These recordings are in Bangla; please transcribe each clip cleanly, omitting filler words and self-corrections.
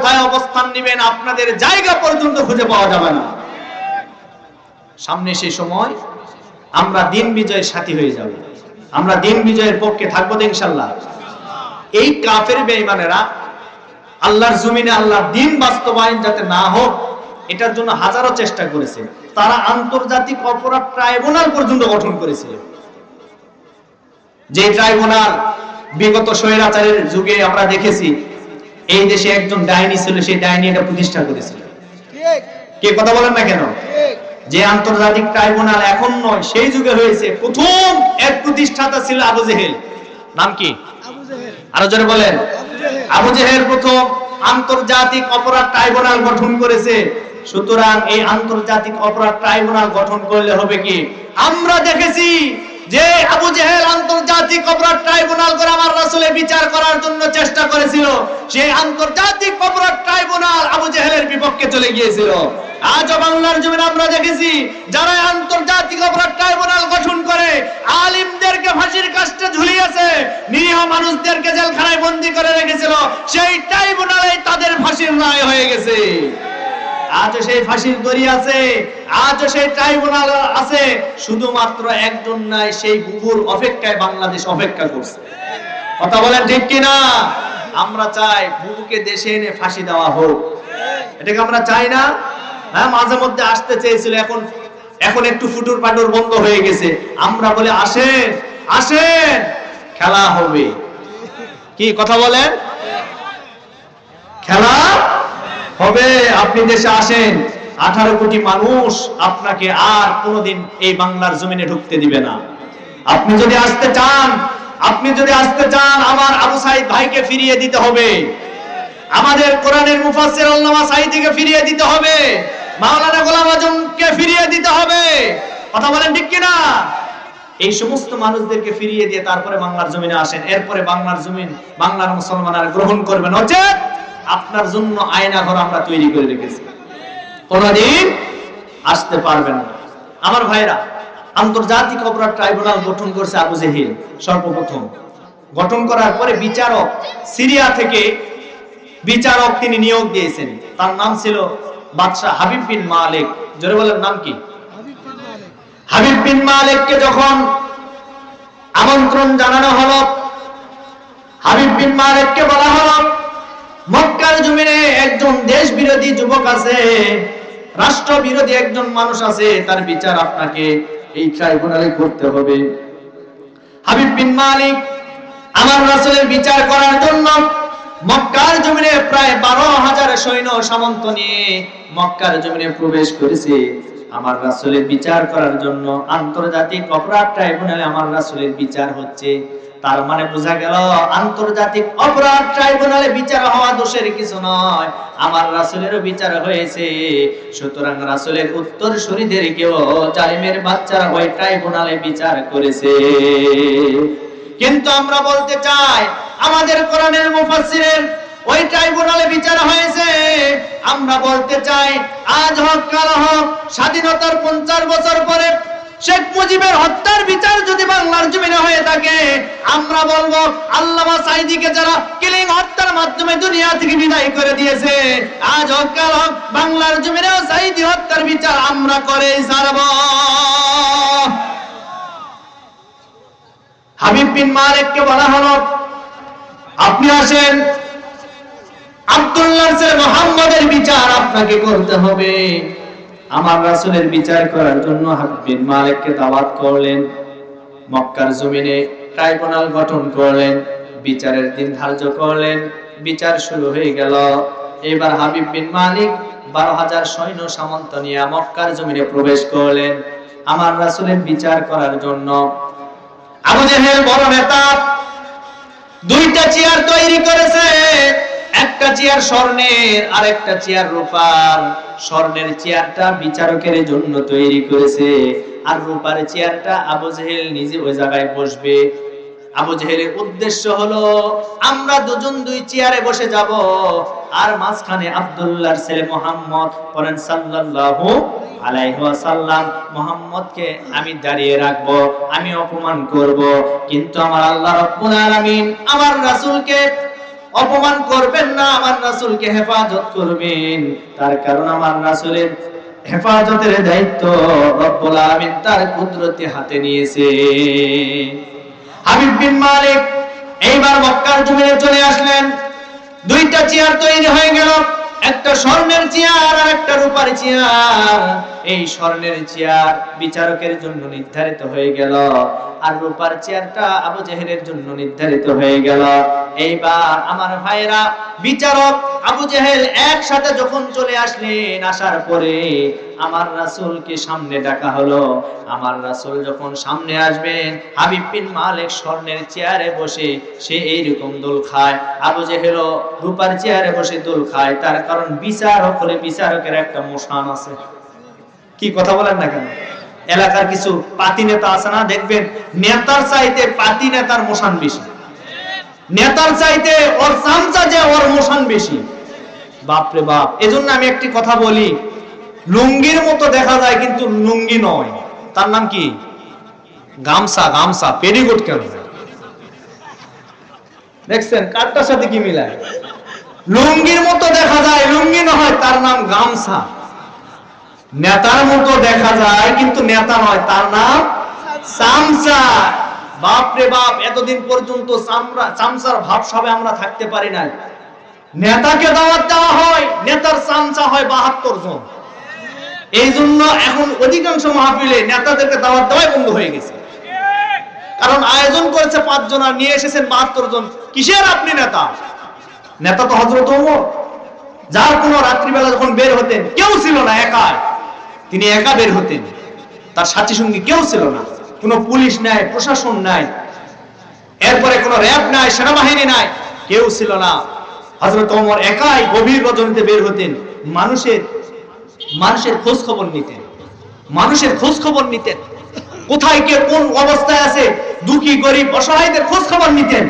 কোথায় অবস্থান নেবেন আপনাদের জায়গা পর্যন্ত খুঁজে পাওয়া যাবে না। সামনে সেই সময় আমরা দিন বিজয়ের সাথী হয়ে যাব, আমরা দিন বিজয়ের পক্ষে থাকবো ইনশাআল্লাহ। এই কাফের বেঈমানেরা আল্লাহর জমিনে আল্লাহর দিন বাস্তবায়ন যাতে না হোক এটার জন্য হাজারো চেষ্টা করেছে। তারা আন্তর্জাতিক অপরাধ ট্রাইব্যুনাল পর্যন্ত গঠন করেছিল, যে ট্রাইব্যুনাল বিগত স্বৈরাচারের যুগে আমরা দেখেছি এই দেশে একজন ডাইনি ছিল, সেই ডাইনি এটা প্রতিষ্ঠা করেছিল। কে কথা বলেন না কেন? যে আন্তর্জাতিক ট্রাইব্যুনাল এখন নয়, সেই যুগে হয়েছে। প্রথম এক প্রতিষ্ঠাতা ছিল আবু জেহেল। নাম কি? আরো জোরে বলেন। আবু জেহেল প্রথম আন্তর্জাতিক অপরাধ ট্রাইব্যুনাল গঠন করেছে। সুতরাং এই আন্তর্জাতিক অপরাধ ট্রাইব্যুনাল গঠন করলে হবে কি, আমরা দেখেছি যে আবু জেহেল আন্তর্জাতিক অপরাধ ট্রাইব্যুনাল করে আমার রাসূলের বিচার করার জন্য চেষ্টা করেছিল। সেই আন্তর্জাতিক অপরাধ ট্রাইব্যুনাল আবু জেহেলের বিপক্ষে চলে গিয়েছিল। আজও বাংলার জমিনে আমরা দেখেছি যারা আন্তর্জাতিক অপরাধ ট্রাইব্যুনাল গঠন করে আলিমদেরকে ফাঁসির কাস্টে ঝুলিয়েছে, নিরীহ মানুষদেরকে জেলখানায় বন্দী করে রেখেছিল, সেই ট্রাইব্যুনালে তাদের ফাঁসির রায় হয়ে গেছে। আজও সেই ফাঁসির দড়ি আছে, আজও সেই ট্রাইব্যুনাল আছে। শুধুমাত্র একজন নাই, সেই বুবুর অপেক্ষায় বাংলাদেশ অপেক্ষা করছে। কথা বলেন ঠিক কিনা? আমরা চাই বুবুকে দেশে এনে ফাঁসি দেওয়া হোক, এটাকে আমরা চাই না? হ্যাঁ, মাঝে মধ্যে আসতে চেয়েছিল, এখন একটু ফুটুর পাটুর বন্ধ হয়ে গেছে। আমরা বলে আসেন আসেন, খেলা হবে। কি কথা বলেন? খেলা হবে। আপনি দেশে আসেন, 18 কোটি মানুষ আপনাকে আর কোনোদিন এই বাংলার জমিনে ঢুকতে দিবে না। আপনি যদি আসতে চান আমার আবু সাইদ ভাইকে ফিরিয়ে দিতে হবে, আমাদের কোরআনের মুফাসসির আল্লামা সাঈদীকে ফিরিয়ে দিতে হবে, মাওলানা গোলাম আজমকে ফিরিয়ে দিতে হবে। কথা বলেন ঠিক কিনা? এই সমস্ত মানুষদেরকে ফিরিয়ে দিয়ে তারপরে বাংলার জমিনে আসেন। এরপরে বাংলার জমিন বাংলার মুসলমানরা গ্রহণ করবেন। নচেত আপনার জন্য আয়না ঘর আমরা তৈরি করে রেখেছি, কোনদিন আসতে পারবেন না। আমার ভাইরা, আন্তর্জাতিক অপরাধ ট্রাইব্যুনাল গঠন করছে আবু জেহেল সর্বপ্রথম। গঠন করার পরে বিচারক, সিরিয়া থেকে বিচারক তিনি নিয়োগ দিয়েছেন। তার নাম ছিল বাদশাহ হাবিব বিন মালিক। জোরে বলেন, নাম কি? হাবিব বিন মালিককে যখন আমন্ত্রণ জানানো হলো, হাবিব বিন মালিককে বলা হলো মক্কার জমিনে একজন দেশ বিরোধী যুবক আছে, রাষ্ট্র বিরোধী একজন মানুষ আছে, তার বিচার আপনাকে এই ট্রাইব্যুনালে করতে হবে। হাবিব বিন মালিক আমার রাসূলের বিচার করার জন্য মক্কার জমিনে প্রায় 12,000 সৈন্য সামন্ত নিয়ে মক্কার জমিনে প্রবেশ করেছে আমার রাসূলের বিচার করার জন্য। আন্তর্জাতিক অপরাধ ট্রাইব্যুনালে আমার রাসূলের বিচার হচ্ছে। তার মানে বোঝা গেল আন্তর্জাতিক অপরাধ ট্রাইব্যুনালে বিচার হওয়া দোষের কিছু নয়, আমার রাসূলেরও বিচার হয়েছে। সুতরাং রাসূলের উত্তরসূরিদেরকেও জালিমের বাচ্চারা ওই ট্রাইব্যুনালে বিচার করেছে। কিন্তু আমরা বলতে চাই আমাদের কোরআনের মুফাসসিরের ওই ট্রাইব্যুনালে বিচার হয়েছে। আমরা বলতে চাই আজ হোক কাল হোক, স্বাধীনতার 50 বছর পরে শেখ মুজিবের হত্যার বিচার যদি বাংলার জমিনে হয়ে থাকে, আমরা বলবো আল্লামা সাঈদীকে যারা কিলিং হত্যার মাধ্যমে দুনিয়া থেকে বিদায় করে দিয়েছে, আজ হোক কাল হোক বাংলার জমিনেও সাঈদী হত্যার বিচার আমরা করে ছাড়ব। হাবিব বিন মালিককে বলা হলো আপনি আসেন, আব্দুল্লাহর ছেলে মুহাম্মদের বিচার আপনাকে করতে হবে। আমার রাসূলের বিচার করার জন্য হাবিব বিন মালিককে দাওয়াত করলেন, মক্কার জমিনে ট্রাইব্যুনাল গঠন করলেন, বিচারের দিন ধার্য করলেন। বিচার শুরু হয়ে গেল। এবার হাবিব বিন মালিক 12,000 সৈন্য সামন্ত নিয়ে মক্কার জমিনে প্রবেশ করলেন আমার রাসূলের বিচার করার জন্য। আবু জেহেল বড় নেতা, 2টা চেয়ার তৈরি করেছে, একটা চেয়ার স্বর্ণের আর একটা চেয়ার রূপার। স্বর্ণের চেয়ারটা বিচারকের জন্য তৈরি করেছে, আর রূপার চেয়ারটা আবু জেহেল নিজে ওই জায়গায় বসবে। আবু জেহেলের উদ্দেশ্য হলো আমরা দুজন 2 চেয়ারে বসে যাব, আর মাঝখানে আব্দুল্লাহর ছেলে মুহাম্মদ বলেন সাল্লাল্লাহু আলাইহি ওয়াসাল্লাম, মুহাম্মদকে আমি দাঁড়িয়ে রাখব, আমি অপমান করব। কিন্তু আমার আল্লাহ রাব্বুল আলামিন আমার রাসূলকে অপমান করবেন না, আমার রাসূলকে হেফাজত করবেন। তার কারণ আমার রাসূলের হেফাজতের দায়িত্ব রব্বুল আলামিন তার কুদরতি হাতে নিয়েছে। হাবিব বিন মালিক এইবার মক্কার জমিনে চলে আসলেন। দুইটা চেয়ার তৈরি হয়ে গেল, একটা স্বর্ণের চেয়ার আর একটা রূপার চেয়ার। এই স্বর্ণের চেয়ার বিচারকের জন্য নির্ধারিত হয়ে গেল, আর রূপার চেয়ারটা আবু জেহেলের জন্য নির্ধারিত হয়ে গেল। এইবার আমার ভাইরা, বিচারক আবু জেহেল একসাথে যখন চলে আসলেন, আসার পরে আমার রাসূলকে সামনে ডাকা হলো। আমার রাসূল যখন সামনে আসবেন, হাবিব বিন মালিক স্বর্ণের চেয়ারে বসে সে এইরকম দোল খায়, আবু জেহেল রূপার চেয়ারে বসে দোল খায়। তার কারণ বিচারক হলে বিচারকের একটা মোশান আছে। কি কথা বলেন না কেন? এলাকার কিছু পাতি নেতা আছে না, দেখবেন নেতার চাইতে পাতি নেতার মোশান বেশি, নেতার চাইতে ওর চামচা যে ওর মোশান বেশি। বাপরে বাপ। এজন্য আমি একটি কথা বলি, লুঙ্গির মতো দেখা যায় কিন্তু লুঙ্গি নয়। তার নাম কি? গামছা। গামছা, পেরিকোট কেন? দেখছেন কারটার সাথে কি মিলায়? লুঙ্গির মতো দেখা যায়, লুঙ্গি নয়, তার নাম গামছা। নেতার মতো দেখা যায় কিন্তু নেতা নয়, তার নাম চামচা। বাপরে বাপ, এতদিন পর্যন্ত চামচার ভাবসাবে আমরা থাকতে পারি নাই। নেতাকে দাওয়াত দেওয়া হয়, নেতার চামচা হয় ৭২ জন। এই জন্য এখন অধিকাংশ মাহফিলে নেতাদেরকে দাওয়াত দেওয়াই বন্ধ হয়ে গেছে। কারণ আয়োজন করেছে ৫ জন আর নিয়ে এসেছেন ৭২ জন। কিসের আপনি নেতা? নেতা তো হযরত ওমর, যার কোনো রাত্রিবেলা যখন বের হতেন কেউ ছিল না, একা তিনি একা বের হতেন, তার সাথী সঙ্গী কেউ ছিল না, কোনো পুলিশ নাই, প্রশাসন নাই, এরপরে কোনো র‍্যাব নাই, সেনাবাহিনী নাই, কেউ ছিল না। হযরত ওমর একাই গভীর রজনীতে বের হতেন, মানুষের খোঁজ খবর নিতেন, মানুষের খোঁজ খবর নিতেন, কোথায় কে কোন অবস্থায় আছে, দুঃখী গরিব অসহায়দের খোঁজ খবর নিতেন।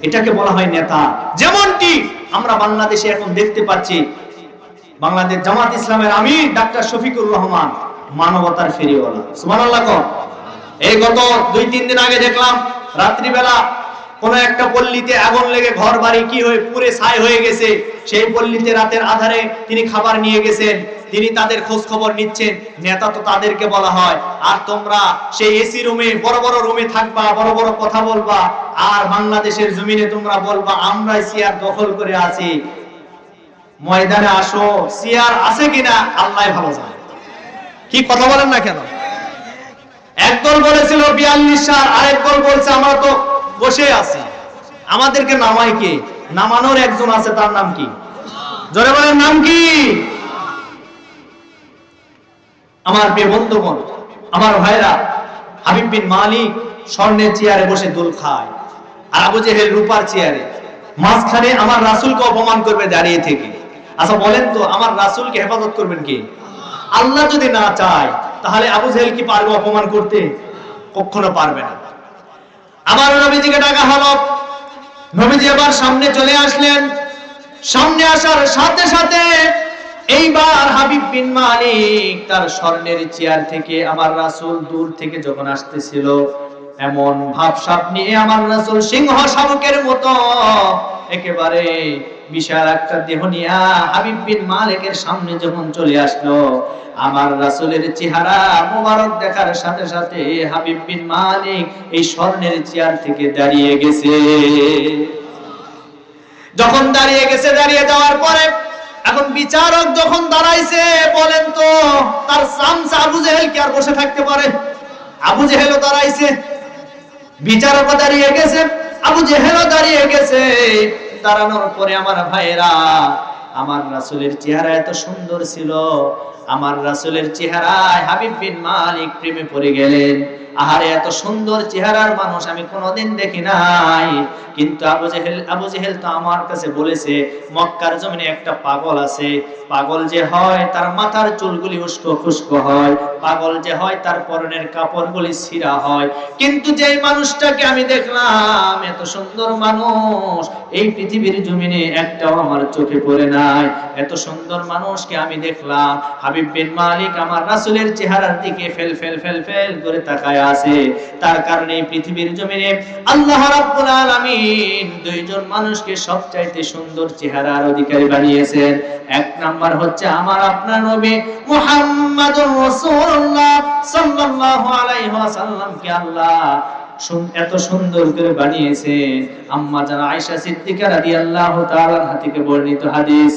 এটাকে বলা হয় নেতা। যেমনটি আমরা বাংলাদেশে এখন দেখতে পাচ্ছি, বাংলাদেশ জামাত ইসলামের আমির ডাক্তার শফিকুর রহমান মানবতার ফেরিওয়ালা। সুবহানাল্লাহ। এই গত ২-৩ দিন আগে দেখলাম রাত্রিবেলা কোন একটা পল্লীতে আগুন লেগে ঘর বাড়ি কি হয়ে পুড়ে ছাই হয়ে গেছে। সেই পল্লীতে রাতের আধারে তিনি খাবার নিয়ে গেছেন, তিনি তাদের খোঁজ খবর নিচ্ছেন। নেতা তো তাদেরকে বলা হয়। আর তোমরা সেই এসি রুমে, বড় বড় রুমে থাকবা, বড় বড় কথা বলবা, আর বাংলাদেশের জমিনে তোমরা বলবা আমরাই চেয়ার দখল করে আছি। ময়দানে আসো, চেয়ার আছে কিনা আল্লাহ ভালো জানে। কি কথা বলেন না কেন? একদল বলেছিল ৪২ সাল, আরেক দল বলছে আমরা তো বসে আছি। আমাদেরকে নামাই কে? নামানোর একজন আছে, তার নাম কি? জোরে বলেন, নাম কি? আমার প্রিয় বন্ধুগণ, আমার ভাইরা, হাবিব বিন মালিক স্বর্ণের চেয়ারে বসে দোল খায়, আর আবু জেহেল রূপার চেয়ারে। মাঝখানে আমার রাসূলকে অপমান করবে দাঁড়িয়ে থেকে। আচ্ছা বলেন তো, আমার রাসূলকে হেফাজত করবেন কে? আল্লাহ যদি না চায় তাহলে আবু জেহেল কি পারবে অপমান করতে? কখনো পারবে না। আমার নবীজিকে ডাকা হলো, নবীজি এবার সামনে চলে আসলেন। সামনে আসার সাথে সাথে এইবার হাবিব বিন মালিক তার স্বর্ণের চেয়ার থেকে আমার রাসূল দূর থেকে যখন আসতেছিল, এমন ভাবসাব নিয়ে আমার রাসূল সিংহ শাবকের মতো একেবারে বিশাল একটা দেহ নিয়ে হাবিব বিন মালিকের সামনে যখন চলে আসলো, আমার রাসূলের চেহারা মোবারক দেখার সাথে সাথে হাবিব বিন মালিক এই স্বর্ণের চেয়ার থেকে দাঁড়িয়ে গেছে। যখন দাঁড়িয়ে গেছে, দাঁড়িয়ে যাওয়ার পরে এখন বিচারক যখন দাঁড়াইছে, বলেন তো তার চামচা আবু জেহেল কি আর বসে থাকতে পারে? আবু জেহেলও দাঁড়াইছে, বিচারকও দাঁড়িয়ে গেছে, আবু জেহেলও দাঁড়িয়ে গেছে। দাঁড়ানোর পরে আমার ভাইরা, আমার রাসূলের চেহারা এত সুন্দর ছিল, আমার রাসূলের চেহারায় হাবিব বিন মালিক প্রেমে পড়ে গেলেন। আহারে, এত সুন্দর চেহারার মানুষ আমি কোনোদিন দেখি নাই। কিন্তু আবু জেহেল তো আমার কাছে বলেছে মক্কার জমিনে একটা পাগল আছে, পাগল যে হয় তার মাথার চুলগুলি উস্কো খুস্কো হয়, পাগল যে হয় তার পরনের কাপড়গুলি ছিঁড়া হয়। কিন্তু যেই মানুষটাকে আমি দেখলাম, এত সুন্দর মানুষ এই পৃথিবীর জমিনে একটাও আমার চোখে পড়ে নাই। এত সুন্দর মানুষকে আমি দেখলাম। হাবিব বিন মালিক আমার রাসূলের চেহারার দিকে ফেল ফেল ফেল ফেল করে তাকায় আছে। তার কারণে পৃথিবীর জমিনে আল্লাহ রাব্বুল আলামিন দুইজন মানুষকে সবচাইতে সুন্দর চেহারার অধিকারী বানিয়েছেন। এক নাম্বার হচ্ছে আমার আপনার নবী মুহাম্মাদুর রাসূলুল্লাহ সাল্লাল্লাহু আলাইহি ওয়াসাল্লামকে আল্লাহ এত সুন্দর করে বানিয়েছেন। আম্মা জান আয়েশা সিদ্দিকা রাদিয়াল্লাহু তাআলা থেকে বর্ণিত হাদিস,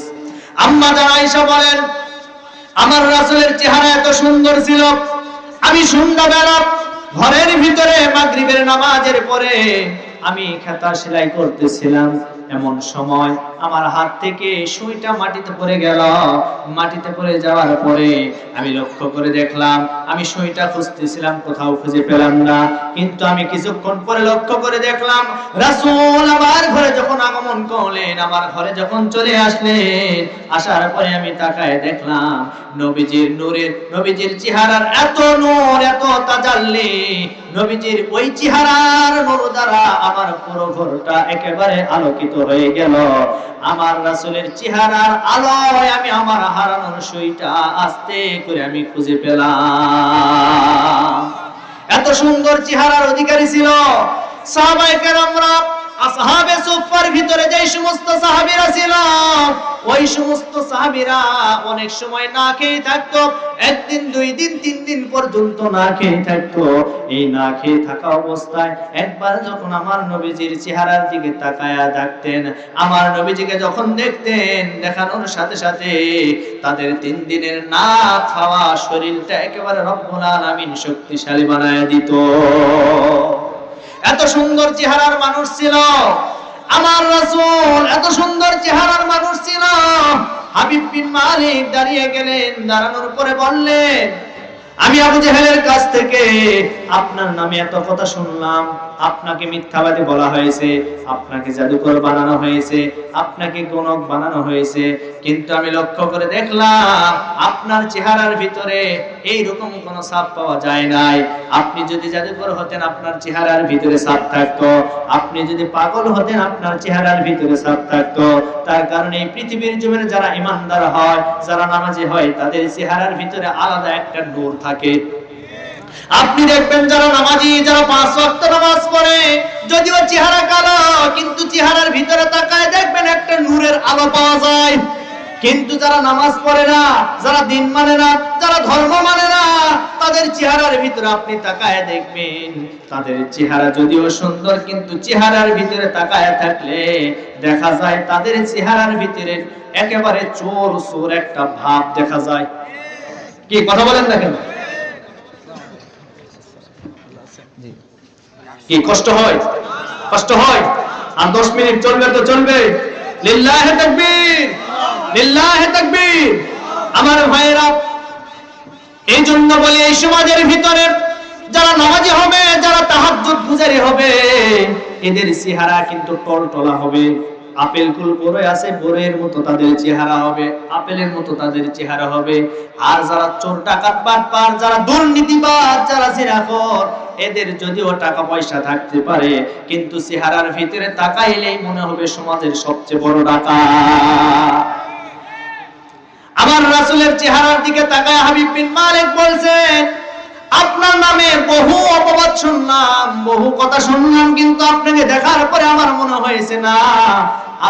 আম্মা জান আয়েশা বলেন আমার রাসূলের চেহারা এত সুন্দর ছিল, আমি সন্ধ্যাবেলা ঘরের ভিতরে মাগরিবের নামাজের পরে আমি খাতা সেলাই করতেছিলাম, এমন সময় আমার হাত থেকে সুইটা মাটিতে পড়ে গেল। মাটিতে পড়ে যাওয়ার পরে আমি লক্ষ্য করে দেখলাম, আমি সুইটা খুঁজতেছিলাম, কোথাও খুঁজে পেলাম না। কিন্তু আমি কিছুক্ষণ পরে লক্ষ্য করে দেখলাম রাসূল আমার ঘরে যখন আগমন করলেন, আমার ঘরে যখন চলে আসলেন, আসার পরে আমি তাকায় দেখলাম নবীজির নূরের, নবীজির চেহারার এত নূর, এত তাজাল্লি, নবীজির ওই চেহারার নূর দ্বারা আমার পুরো ঘরটা একেবারে আলোকিত হয়ে গেল। আমার রাসূলের চেহারার আলোয় আমি আমার হারানোর সুইটা আস্তে করে আমি খুঁজে পেলাম। এত সুন্দর চেহারার অধিকারী ছিল। সাহাবায়ে কেরামরা আসহাবে সুফফার ভিতরে যে সমস্ত সাহাবীরা ছিল, ওই সমস্ত সাহাবীরা অনেক সময় না খেয়ে থাকতো, একদিন দুই দিন তিন দিন পর্যন্ত না খেয়ে থাকতো। এই না খেয়ে থাকা অবস্থায় একবার যখন আমার নবীজির চেহারার দিকে তাকায়া দেখতেন, আমার নবীজিকে যখন দেখতেন, দেখানোর সাথে সাথে তাদের 3 দিনের না খাওয়া শরীরটা একেবারে রব্বুল আলামিন শক্তিশালী বানায় দিত। এত সুন্দর চেহারার মানুষ ছিল আমার রাসূল, এত সুন্দর চেহারার মানুষ ছিল। হাবিব বিন মালিক দাঁড়িয়ে গেলেন, দাঁড়ানোর পরে বললেন আমি আবু জেহেলের কাছ থেকে আপনার নামে এত কথা শুনলাম, আপনাকে মিথ্যাবাদী বলা হয়েছে, আপনাকে জাদুকর বানানো হয়েছে, আপনাকে গণক বানানো হয়েছে, কিন্তু আমি লক্ষ্য করে দেখলাম আপনার চেহারার ভিতরে এই রকম কোনো ছাপ পাওয়া যায় নাই। আপনি যদি জাদুকর হতেন আপনার চেহারার ভিতরে ছাপ থাকতো, আপনি যদি পাগল হতেন আপনার চেহারার ভিতরে ছাপ থাকতো। তার কারণে এই পৃথিবীর জমিনে যারা ঈমানদার হয়, যারা নামাজি হয়, তাদের চেহারার ভিতরে আলাদা একটা নূর থাকে। আপনি দেখবেন যারা নামাজি, যারা 5 ওয়াক্ত নামাজ পড়ে, যদিও চেহারা কালো, কিন্তু চেহারার ভিতরে তাকায় দেখবেন একটা নূরের আলো পাওয়া যায়। কিন্তু যারা নামাজ পড়ে না, যারা দিন মানে না, যারা ধর্ম মানে না, তাদের চেহারার ভিতরে আপনি তাকায় দেখবেন তাদের চেহারা যদিও সুন্দর, কিন্তু চেহারার ভিতরে তাকায় থাকলে দেখা যায় তাদের চেহারার ভিতরে একেবারে চোর চোর একটা ভাব দেখা যায়। কি কথা বলেন না কেন? কি কষ্ট হয়? কষ্ট হয়। আর 10 মিনিট চলবে তো চলবে। লিল্লাহি তাকবীর, লিল্লাহি তাকবীর। আমার ভাইরা, এই জন্য বলি এই সমাজের ভিতরে যারা নামাজি হবে, যারা তাহাজ্জুদ গুজারি হবে, এদের চেহারা কিন্তু টলটলা হবে। আপেল কুল বড়ই আছে, বড়ের মতো তাদের চেহারা হবে, আপেলের মতো তাদের চেহারা হবে। আর যারা চোর ডাকাত বাটপার, যারা দুর্নীতিবাজ, যারা জিনাখোর, এদের যদিও টাকা পয়সা থাকতে পারে, কিন্তু চেহারার ভিতরে তাকাইলেই মনে হবে সমাজের সবচেয়ে বড় ডাকাত। আমার রাসূলের চেহারার দিকে তাকায় হাবিব বিন মালিক বলছেন আপনার নামে বহু অপবাদ শুনলাম, বহু কথা শুনলাম, কিন্তু আপনাকে দেখার পরে আমার মনে হয়েছে না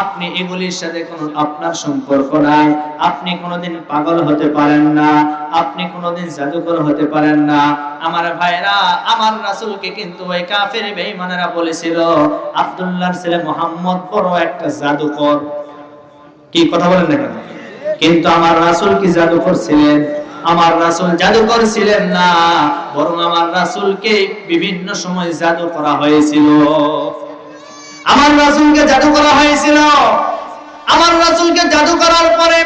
আপনি এগুলির সাথে কোনো আপনার সম্পর্ক নাই, আপনি কোনোদিন পাগল হতে পারেন না, আপনি কোনোদিন জাদুকর হতে পারেন না। আমার ভাইরা, আমার রাসূলকে কিন্তু ওই কাফের বেঈমানেরা বলেছিল আব্দুল্লাহর ছেলে মুহাম্মদ বড় একটা জাদুকর। কি কথা বলেন না কেন? কিন্তু আমার রাসূল কি জাদুকর ছিলেন? আমার রাসূল জাদুকর ছিলেন না, বরং আমার রাসূলকে বিভিন্ন সময় জাদু করা হয়েছিল। আমার রাসূলকে জাদু করা হয়েছিল। আমার রাসূলকে জাদু করার পরে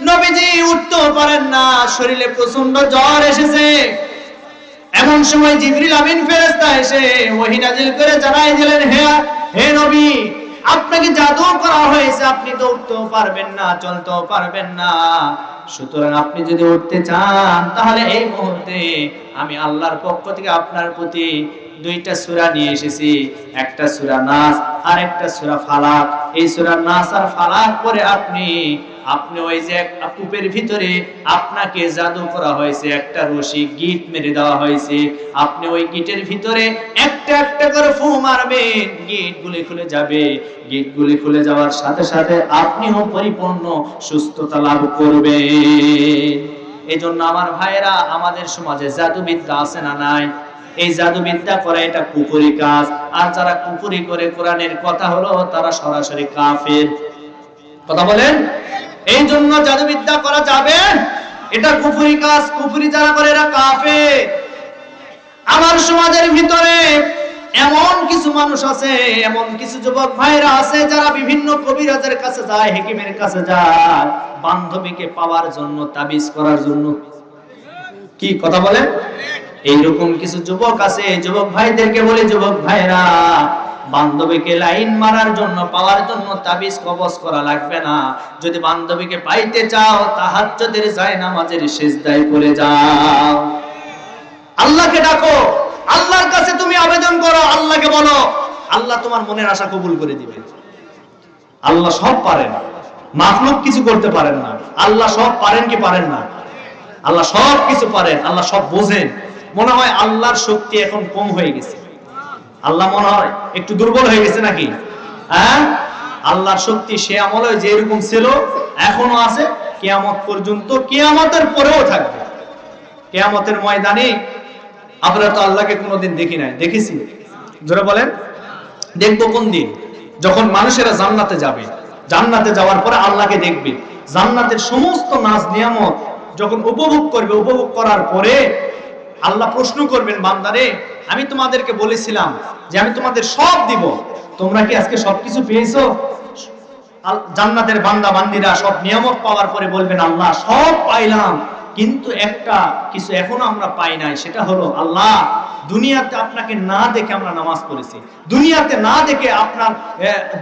নবীজি উঠতেও পারেন না, শরীরে প্রচন্ড জ্বর এসেছে। এমন সময় জিবরিল আমিন ফেরেশতা এসে ওহী নাযিল করে জানাই দিলেন, হে নবী, আপনাকে জাদু করা হয়েছে, আপনি তো উঠতেও পারবেন না, চলতেও পারবেন না। সুতরাং আপনি যদি উঠতে চান তাহলে এই মুহূর্তে আমি আল্লাহর পক্ষ থেকে আপনার প্রতি 2টা সূরা নিয়ে এসেছি, একটা সূরা নাস আর একটা সূরা ফালাক। এই সূরা নাস আর ফালাক পড়ে আপনি আপনি ওই যে কূপের ভিতরে আপনাকে জাদু করা হয়েছে, একটা রশি গিট মেরে দেওয়া হয়েছে, আপনি ওই গিটের ভিতরে একটা একটা করে ফু মারবেন, গিটগুলি খুলে যাবে। গিটগুলি খুলে যাওয়ার সাথে সাথে আপনিও পরিপূর্ণ সুস্থতা লাভ করবেন। এজন্য আমার ভাইরা, আমাদের সমাজে জাদুবিদ্যা আছে না নাই? এই জাদুবিদ্যা করা এটা কুফরি কাজ। আর যারা কুফরি করে কোরআনের কথা হলো তারা সরাসরি কাফের। কথা বলেন, এই জন্য জাদুবিদ্যা করা যাবে, এটা কুফরি কাজ। কুফরি যারা করে এরা কাফের। আমার সমাজের ভিতরে এমন কিছু মানুষ আছে, এমন কিছু যুবক ভাইরা আছে যারা বিভিন্ন কবিরাজের কাছে যায়, হেকিমের কাছে যায় বান্ধবীকে পাওয়ার জন্য, তাবিজ করার জন্য। কি কথা বলেন? এইরকম কিছু যুবক আছে। যুবক ভাইদেরকে বলে, যুবক ভাইরা, বান্ধবীকে লাইন মারার জন্য, পাওয়ার জন্য তাবিজ কবজ করা লাগবে না। যদি বান্ধবীকে পাইতে চাও, তাহাজ্জুদের জায়নামাজের সিজদায় পড়ে যাও, আল্লাহকে ডাকো, আল্লাহর কাছে তুমি আবেদন করো, আল্লাহকে বলো, আল্লাহ তোমার মনের আশা কবুল করে দিবে। আল্লাহ সব পারেন, মাখলুক কিছু করতে পারেন না। আল্লাহ সব পারেন কি পারেন না? আল্লাহ সব কিছু পারেন, আল্লাহ সব বোঝেন। মনে হয় আল্লাহর শক্তি এখন কম হয়ে গেছে, আল্লাহ মনে হয় একটু দুর্বল হয়ে গেছে নাকি? হ্যাঁ, আল্লাহর শক্তি সে আমলে যে এরকম ছিল এখনো আছে, কিয়ামত পর্যন্ত, কিয়ামতের পরেও থাকবে। কিয়ামতের ময়দানে আমরা তো আল্লাহকে কোনোদিন দেখি নাই, দেখেছি? জোরে বলেন, দেখবো কোন দিন? যখন মানুষেরা জান্নাতে যাবে, জান্নাতে যাওয়ার পরে আল্লাহকে দেখবে, জান্নাতের সমস্ত নাজ নিয়ামত যখন উপভোগ করবে, উপভোগ করার পরে আল্লাহ প্রশ্ন করবেন, বান্দারে, আমি তোমাদেরকে বলেছিলাম যে আমি তোমাদের সব দিব, তোমরা কি আজকে সবকিছু পেয়েছো? জান্নাতের বান্দা বান্দিরা সব নিয়ামত পাওয়ার পরে বলবেন, আল্লাহ সব পাইলাম, কিন্তু একটা কিছু এখনো আমরা পাই নাই, সেটা হলো আল্লাহ, দুনিয়াতে আপনাকে না দেখে আমরা নামাজ পড়েছি, দুনিয়াতে না দেখে আপনার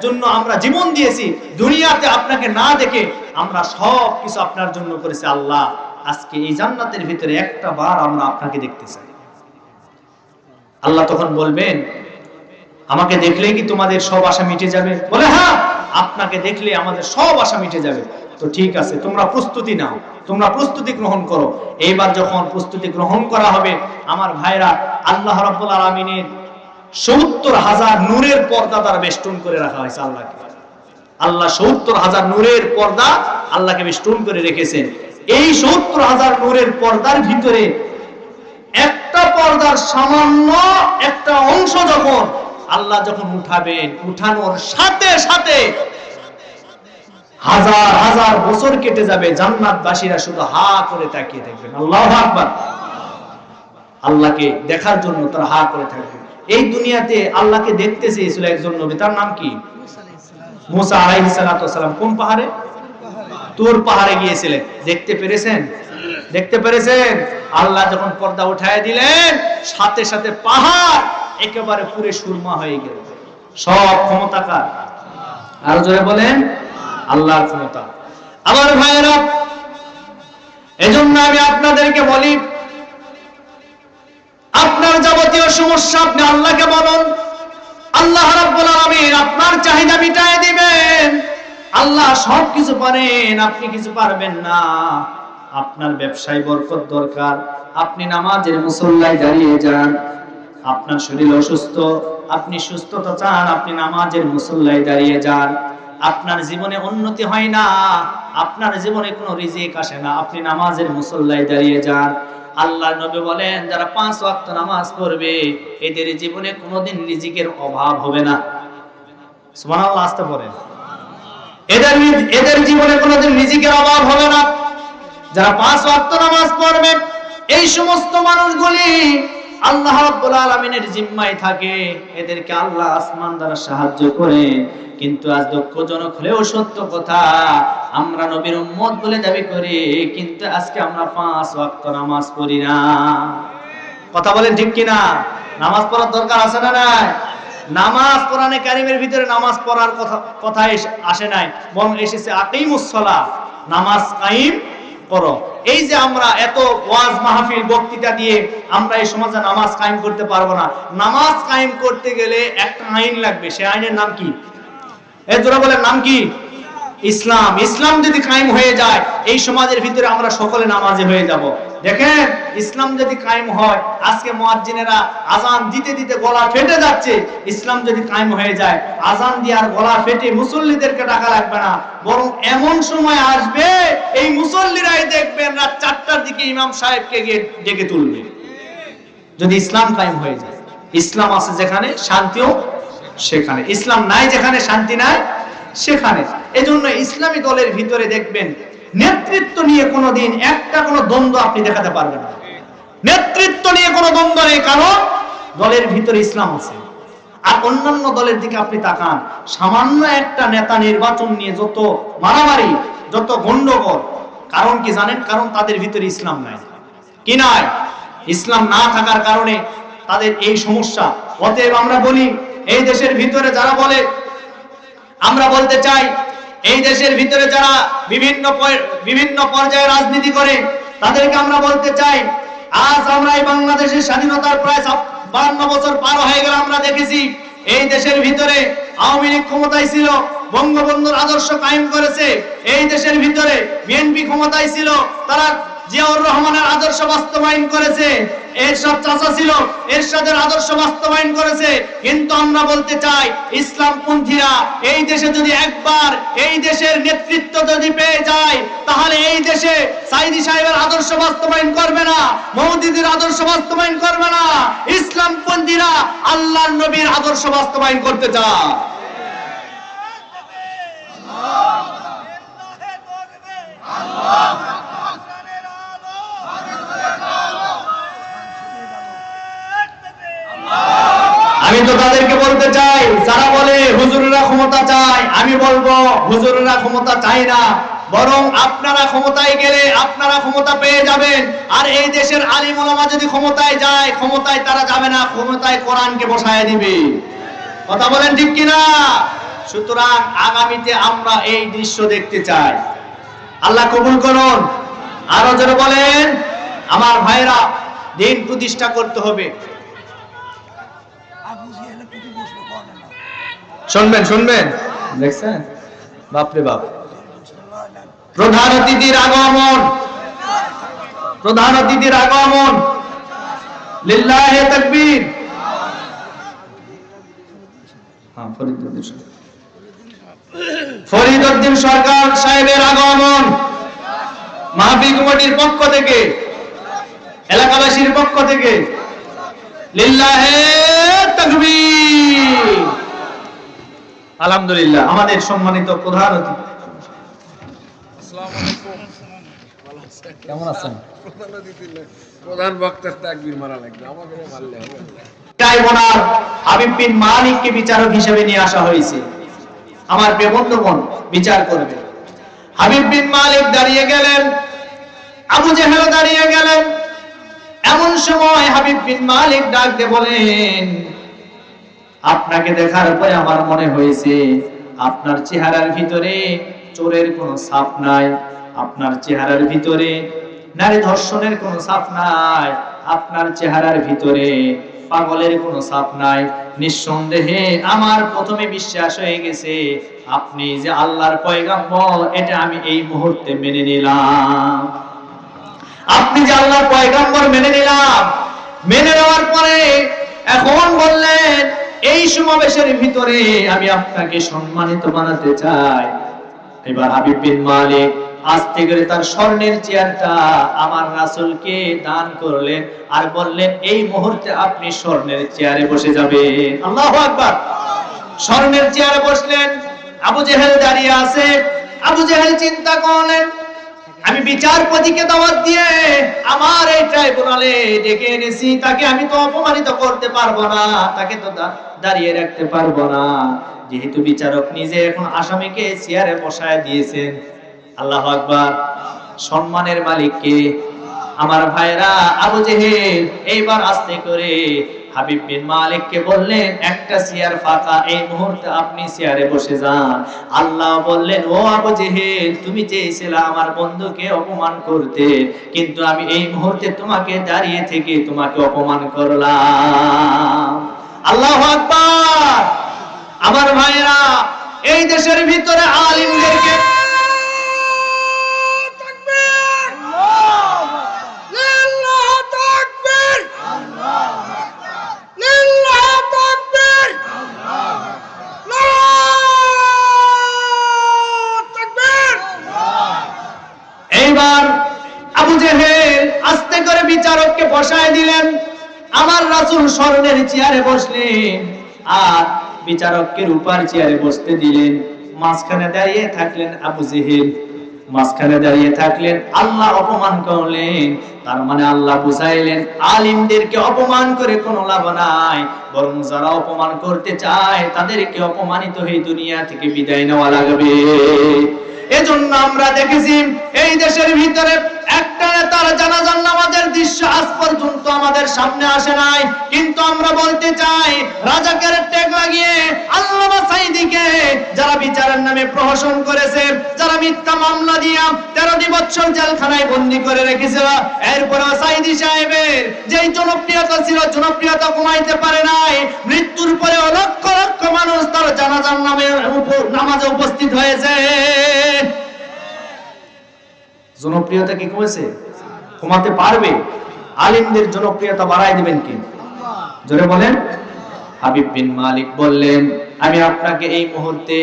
জন্য আমরা জীবন দিয়েছি, দুনিয়াতে আপনাকে না দেখে আমরা সব কিছু আপনার জন্য করেছি। আল্লাহ, আজকে এই জান্নাতের ভিতরে একটা বার আমরা আপনাকে দেখতে চাই। আল্লাহ তখন বলবেন, আমাকে দেখলেই কি তোমাদের সব আশা মিটে যাবে? বলে, হ্যাঁ, আপনাকে দেখলে আমাদের সব আশা মিটে যাবে। তো ঠিক আছে, তোমরা প্রস্তুতি নাও, তোমরা প্রস্তুতি গ্রহণ করো। এইবার যখন প্রস্তুতি গ্রহণ করা হবে, আমার ভাইরা, আল্লাহ রাব্বুল আলামিনের ৭০,০০০ নূরের পর্দা দ্বারা বেষ্টন করে রাখা হয়েছে আল্লাহকে। আল্লাহ ৭০,০০০ নূরের পর্দা আল্লাহকে বেষ্টন করে রেখেছেন। এই ৭০,০০০ নূরের পর্দার ভিতরে একটা পর্দার সামান্য একটা অংশ যখন আল্লাহ যখন উঠাবেন, উঠানোর সাথে সাথে হাজার হাজার বছর কেটে যাবে, জান্নাতবাসীরা শুধু হা করে তাকিয়ে থাকবেন, আল্লাহু আকবার, আল্লাহকে দেখার জন্য তারা হা করে থাকবে। এই দুনিয়াতে আল্লাহকে দেখতে চেয়েছিল একজন নবী, তার নাম কি? মুসা আলাইহিস সালাতু ওয়াস সালাম। কোন পাহাড়ে? তুর পাহাড়ে গিয়েছিলেন। দেখতে পেরেছেন? দেখতে পেরেছেন? আল্লাহ যখন পর্দা উঠায় দিলেন, সাথে সাথে পাহাড় একেবারে পুরো সুরমা হয়ে গেল। সব ক্ষমতা কার? আরো জোরে বলেন, আল্লাহর ক্ষমতা। আমার ভাইয়েরা, এজন্য আমি আপনাদেরকে বলি, আপনার যাবতীয় সমস্যা আপনি আল্লাহকে বলুন, আল্লাহ রাব্বুল আলামিন আপনার চাহিদা মিটায় দিবেন। আল্লাহ সব কিছু পারেন, আপনি কিছু পারবেন না। আপনার ব্যবসায় বরকত দরকার, আপনি নামাজের মুসল্লায় দাঁড়িয়ে যান। আপনার শরীর অসুস্থ, আপনি সুস্থতা চান, আপনি নামাজের মুসল্লায় দাঁড়িয়ে যান। আপনার জীবনে উন্নতি হয় না, আপনার জীবনে কোনো রিজিক আসে না, আপনি নামাজের মুসল্লায় দাঁড়িয়ে যান। আল্লাহর নবী বলেন, যারা 5 ওয়াক্ত নামাজ পড়বে এদের জীবনে কোনোদিন রিজিকের অভাব হবে না। সুবহানাল্লাহ, আসতে পড়েন। এদের জীবনে কোনোদিন রিজিকের অভাব হবে না। যারা 5 ওয়াক্ত নামাজ পড়বে, এই সমস্ত মানুষগুলি আল্লাহ রাব্বুল আলামিনের জিম্মায় থাকে, এদেরকে আল্লাহ আসমান দ্বারা সাহায্য করে। কিন্তু আজ দুঃখজনক হলেও সত্য কথা, আমরা নবীর উম্মত বলে দাবি করি, কিন্তু আজকে আমরা 5 ওয়াক্ত নামাজ পড়ি না। কথা বলেন ঠিক কি না? নামাজ পড়ার দরকার আছে না নাই? নামাজ কোরআনে কারীমের ভিতরে নামাজ পড়ার কথা আসে নাই, বরং এসেছে আকিমুস সালাহ, নামাজ কায়েম করো। এই যে আমরা এত ওয়াজ মাহফিল বক্তৃতা দিয়ে আমরা এই সমাজে নামাজ কায়েম করতে পারবো না। নামাজ কায়েম করতে গেলে একটা আইন লাগবে, সেই আইনের নাম কি? এই জোরে বলেন, নাম কি? ইসলাম ইসলাম যদি কায়েম হয়ে যায়, এই সমাজের ভিতরে আমরা সকলে নামাজি হয়ে যাব। দেখেন ইসলাম যদি কায়েম হয়, আজকে মুয়াজ্জিনেরা আজান দিতে দিতে গলা ফেটে যাচ্ছে। ইসলাম যদি কায়েম হয়ে যায়, আজান দিয়ে আর গলা ফেটে মুসল্লিদেরকে ডাকা লাগবে না, বরং এমন সময় আসবে এই মুসল্লিরাই দেখবেন রাত 4টার দিকে ইমাম সাহেবকে গিয়ে ডেকে তুলবে। যদি ইসলাম কায়েম হয়ে যায়, ইসলাম আছে যেখানে শান্তিও সেখানে, ইসলাম নাই যেখানে শান্তি নাই সেখানে। এজন্য ইসলামী দলের ভিতরে দেখবেন নেতৃত্ব নিয়ে কোনোদিন একটা কোনো দ্বন্দ্ব আপনি দেখাতে পারবেন না। নেতৃত্ব নিয়ে কোনো দ্বন্দ্ব নেই, কারণ দলের ভিতরে ইসলাম আছে। আর অন্যান্য দলের দিকে আপনি তাকান, সামান্য একটা নেতা নির্বাচন নিয়ে যত মারামারি, যত গন্ডগোল, কারণ কি জানেন? কারণ তাদের ভিতরে ইসলাম নাই। কি নাই? ইসলাম না থাকার কারণে তাদের এই সমস্যা। অতএব আমরা বলি, এই দেশের ভিতরে যারা বলে, আমরা বলতে চাই, এই দেশের ভিতরে যারা বিভিন্ন পর্যায়ে রাজনীতি করে, তাদেরকে আমরা বলতে চাই, আজ আমরা এই বাংলাদেশের স্বাধীনতার প্রায় 52 বছর পার হয়ে গেল, আমরা দেখেছি এই দেশের ভিতরে আওয়ামী লীগ ক্ষমতায় ছিল, বঙ্গবন্ধুর আদর্শ কায়েম করেছে। এই দেশের ভিতরে বিএনপি ক্ষমতায় ছিল, তারা জিয়াউর রহমানের আদর্শ বাস্তবায়ন করেছে। এরশাদ চাচা ছিল, এরশাদের আদর্শ বাস্তবায়ন করেছে। কিন্তু আমরা বলতে চাই, ইসলামপন্থীরা এই দেশে যদি একবার এই দেশের নেতৃত্ব যদি পেয়ে যায়, তাহলে এই দেশে সাইদি সাহেবের আদর্শ বাস্তবায়ন করবে না, মওদুদির আদর্শ বাস্তবায়ন করবে না। ইসলামপন্থীরা আল্লাহর নবীর আদর্শ বাস্তবায়ন করতে চায়। আমি তো তাদেরকে বলতে চাই, যারা বলে হুজুরেরা ক্ষমতা চায়, আমি বলবো হুজুরেরা ক্ষমতা চায় না, বরং আপনারা ক্ষমতায় গেলে আপনারা ক্ষমতা পেয়ে যাবেন। আর এই দেশের আলিম ওলামা যদি ক্ষমতায় যায়, ক্ষমতায় তারা যাবে না, ক্ষমতায় কোরআনকে বসায় দিবে। কথা বলেন ঠিক কিনা? সুতরাং আগামীতে আমরা এই দৃশ্য দেখতে চাই। আল্লাহ কবুল করুন। আরো জোরে বলেন। আমার ভাইরা, দিন প্রতিষ্ঠা করতে হবে। শুনবেন শুনবেন, দেখছেন বাপরে বাপ। প্রধান অতিথির আগমন, প্রধান অতিথির আগমন, লিল্লাহে তাকবীর। ফরিদউদ্দিন সরকার সাহেবের আগমন মাহফিল কমিটির পক্ষ থেকে, এলাকাবাসীর পক্ষ থেকে লিল্লাহে তাকবীর। আলহামদুলিল্লাহ। আমাদের সম্মানিত প্রধান অতিথি, আসসালামু আলাইকুম, কেমন আছেন? প্রধান বক্তার তাকবীর মারা লাগবে, আমাকে মারলে হবে। ট্রাইব্যুনাল হাবিব বিন মালিককে বিচারক হিসেবে নিয়ে আসা হয়েছে। আমার প্রিয় বন্ধুগণ, বিচার করবে। হাবিব বিন মালিক দাঁড়িয়ে গেলেন, আবু জেহেল দাঁড়িয়ে গেলেন। এমন সময় হাবিব বিন মালিক ডাক দিয়ে বলেন, আপনাকে দেখার পরে আমার মনে হয়েছে আপনার চেহারার ভিতরে চোরের কোনো ছাপ নাই, আপনার চেহারার ভিতরে নারী ধর্ষণের কোনো ছাপ নাই, আপনার চেহারার ভিতরে পাগলের কোনো ছাপ নাই। নিঃসন্দেহে আমার প্রথমে বিশ্বাস হয়ে গেছে আপনি যে আল্লাহর পয়গাম্বর, এটা আমি এই মুহূর্তে মেনে নিলাম। আপনি যে আল্লাহর পয়গাম্বর মেনে নিলাম। মেনে নেওয়ার পরে এখন বললেন, এই সমাবেশের ভিতরে আমি আপনাকে সম্মানিত বানাতে চাই। এবার হাবিব বিন মালিক আস্তে করে তার স্বর্ণের চেয়ারটা আমার রাসূলকে দান করলেন আর বললেন, এই মুহূর্তে আপনি স্বর্ণের চেয়ারে বসে যাবেন। আল্লাহু আকবার। স্বর্ণের চেয়ারে বসলেন। আবু জেহেল দাঁড়িয়ে আছে। আবু জেহেল চিন্তা করলেন, আমি বিচারপতিকে দাওয়াত দিয়ে আমার এই ট্রাইব্যুনালে ডেকে এনেছি, তাকে আমি তো অপমানিত করতে পারবো না, তাকে তো দাঁড়িয়ে রাখতে পারবো না। যেহেতু বিচারক নিজে এখন আসামিকে চেয়ারে বসায় দিয়েছেন। আল্লাহু আকবার। সম্মানের মালিক কে? আমার ভাইরা, আবু জেহেল এইবার আস্তে করে হাবিব বিন মালিককে বললেন, একটা চেয়ার ফাঁকা, এই মুহূর্তে আপনি চেয়ারে বসে যান। আল্লাহ বললেন, ও আবু জেহেল, তুমি চেয়েছিলে আমার বন্ধুকে অপমান করতে, কিন্তু আমি এই মুহূর্তে তোমাকে দাঁড়িয়ে থেকে তোমাকে অপমান করলাম। আল্লাহু আকবার। আমার ভাইরা, এই দেশের ভিতরে আলিমদেরকে এইবার আবু জেহেল আস্তে করে বিচারককে বসায় দিলেন। আমার রাসূল স্মরণের চেয়ারে বসলেন আর বিচারককে রূপার চেয়ারে বসতে দিলেন। মাঝখানে দাঁড়িয়ে থাকলেন আবু জেহেল, মাঝখানে দাঁড়িয়ে থাকলেন। আল্লাহ অপমান করলেন, তার মানে আল্লাহ বুঝাইলেন আলিমদেরকে অপমান করে কোনো লাভ নাই, বরং যারা অপমান করতে চায় তাদেরকে অপমানিত হয়ে দুনিয়া থেকে বিদায় নেওয়া লাগবে। এজন্য আমরা দেখেছি এই দেশের ভিতরে একটা নেতার জানাজার নামাজের দৃশ্য আজ পর্যন্ত আমাদের সামনে আসে নাই, কিন্তু আমরা বলতে চাই রাজাকের ট্যাগ লাগিয়ে আল্লামা সাঈদীকে যারা বিচারের নামে প্রহসন করেছে, যারা মিথ্যা মামলা দিয়া 13 বছর জেলখানায় বন্দী করে রেখেছিল, এরপর সাঈদী সাহেবের যেই জনপ্রিয়তা ছিল, জনপ্রিয়তা কমাইতে পারে নাই। মৃত্যুর পরে লক্ষ লক্ষ মানুষ তার জানাজার নামাজে উপস্থিত হয়েছে। জনপ্রিয়তা কি কমেছে? কমাতে পারবে? আলিমদের জনপ্রিয়তা বাড়াই দিবেন কি? জোরে বলেন। হাবিব বিন মালিক বললেন, আমি আপনাকে এই মুহূর্তে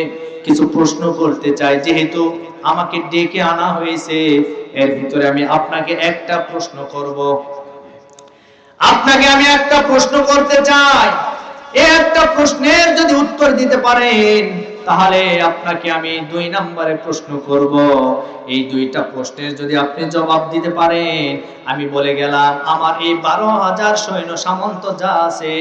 কিছু প্রশ্ন করতে চাই, যেহেতু আমাকে ডেকে আনা হয়েছে, এর ভিতরে আমি আপনাকে একটা প্রশ্ন করব। আপনাকে আমি একটা প্রশ্ন করতে চাই, এই একটা প্রশ্নের যদি উত্তর দিতে পারেন তাহলে আপনাকে আমি 2 নম্বরে প্রশ্ন করব। এই 2টা প্রশ্নের যদি আপনি জবাব দিতে পারেন, আমি বলে গেলাম আমার এই 12,000 সৈন্য সামন্ত যা আছে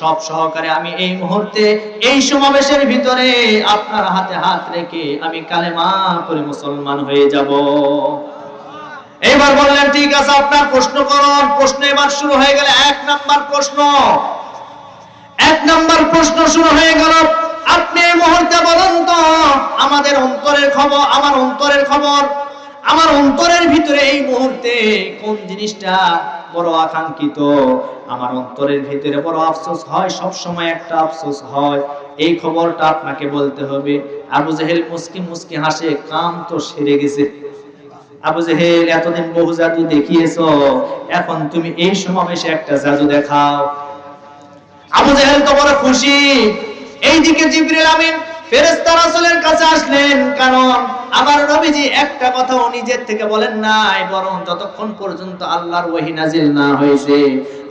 সব সহকারে আমি এই মুহূর্তে এই সমাবেশের ভিতরে আপনার হাতে হাত রেখে আমি কালেমা পড়ে মুসলমান হয়ে যাব। এবার বললেন ঠিক আছে, আপনার প্রশ্ন করুন। প্রশ্ন এবার শুরু হয়ে গেল। 1 নম্বর প্রশ্ন, 1 নম্বর প্রশ্ন শুরু হয়ে গেল। আপনি এই মুহূর্তে বলুন তো আমাদের অন্তরের খবর, আমার অন্তরের খবর, আমার অন্তরের ভিতরে এই মুহূর্তে কোন জিনিসটা বড় আকাঙ্ক্ষিত, আমার অন্তরের ভিতরে বড় আফসোস হয়, সব সময় একটা আফসোস হয়, এই খবরটা আপনাকে বলতে হবে। আবু জেহেল মুস্কি মুস্কি হাসে, কাম তো সেরে গেছে। আবু জেহেল এতদিন বহু জাদু দেখিয়েছো, এখন তুমি এই সমাবেশে একটা জাদু দেখাও। আবু জেহেল তো বড় খুশি। এইদিকে জিবরিল আমিন ফেরেশতা রাসূলের কাছে আসলেন, কারণ আমার নবীজি একটা কথাও নিজের থেকে বলেন নাই, বরং যতক্ষণ পর্যন্ত আল্লাহর ওহী নাজিল না হয়েছে